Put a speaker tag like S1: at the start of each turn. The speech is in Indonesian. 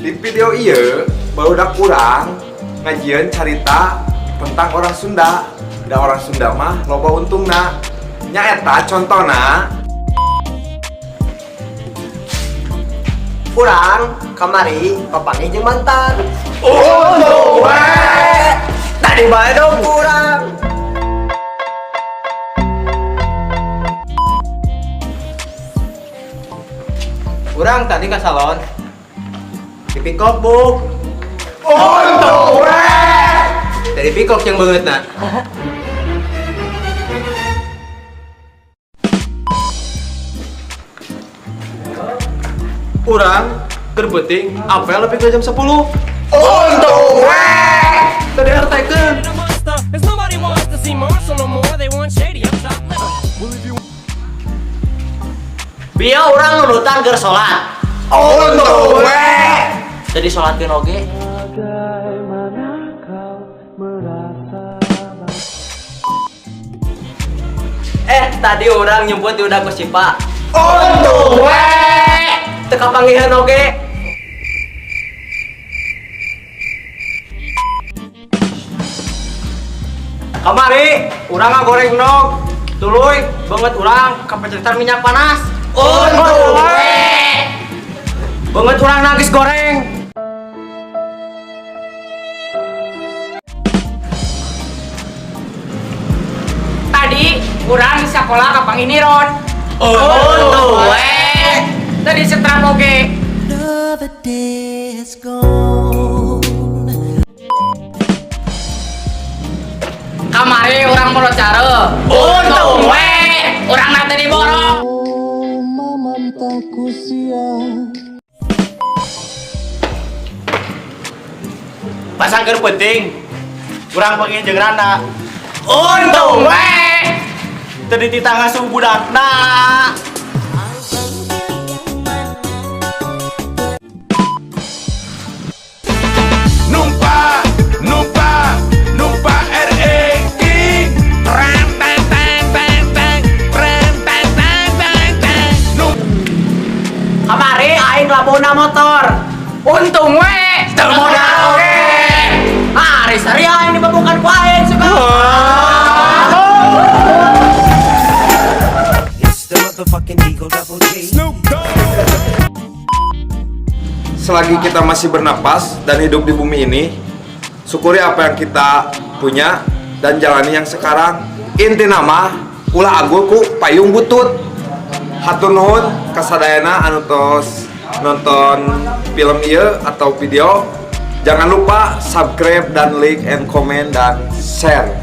S1: Di video iya barudak kurang ngajian carita tentang orang Sunda. Da orang Sunda mah loba untungna. Nya eta contohna
S2: Kurang kamari papani jeung mantan.
S1: oh
S2: Tadi bae dong kurang.
S3: Kurang tadi ke salon. Dipikok bu.
S1: oh
S3: Dari pikok yang banget nak. Kurang terpenting apel lebih ke jam 10. Tadi artekeun.
S4: Cause nobody wants to see Marshall no more. They want Shady up top left.
S5: Biar orang nurutan ke sholat. Jadi sholatkeun oge. Tadi orang nyebut udah ku sipa. Teka panggihan oge. Kamari, urang ngagoreng nog. Tuluy, banget urang kapecetan minyak panas. Banget urang nangis goreng.
S6: Tadi kurang sekolah kapang ini Ron. Tadi setram oge. Kamari orang mau cara. Untung orang nanti diborong.
S5: Pasang keur penting. Urang pengen jeung randa.
S6: Untung
S5: Tadi di tangga suhu budakna.
S1: numpa REI rem teng teng teng teng rem teng teng teng teng
S5: Kamari aing labona motor.
S6: Untung
S5: Teu modal oge. Hari sari aing dibabukan ku aing suka.
S1: Selagi kita masih bernapas dan hidup di bumi ini, syukuri apa yang kita punya dan jalani yang sekarang. Inti nama ulah agul ku payung butut. Hatur nuhun kasadayana anu tos nonton film ieu atau video. Jangan lupa subscribe dan like and comment dan share.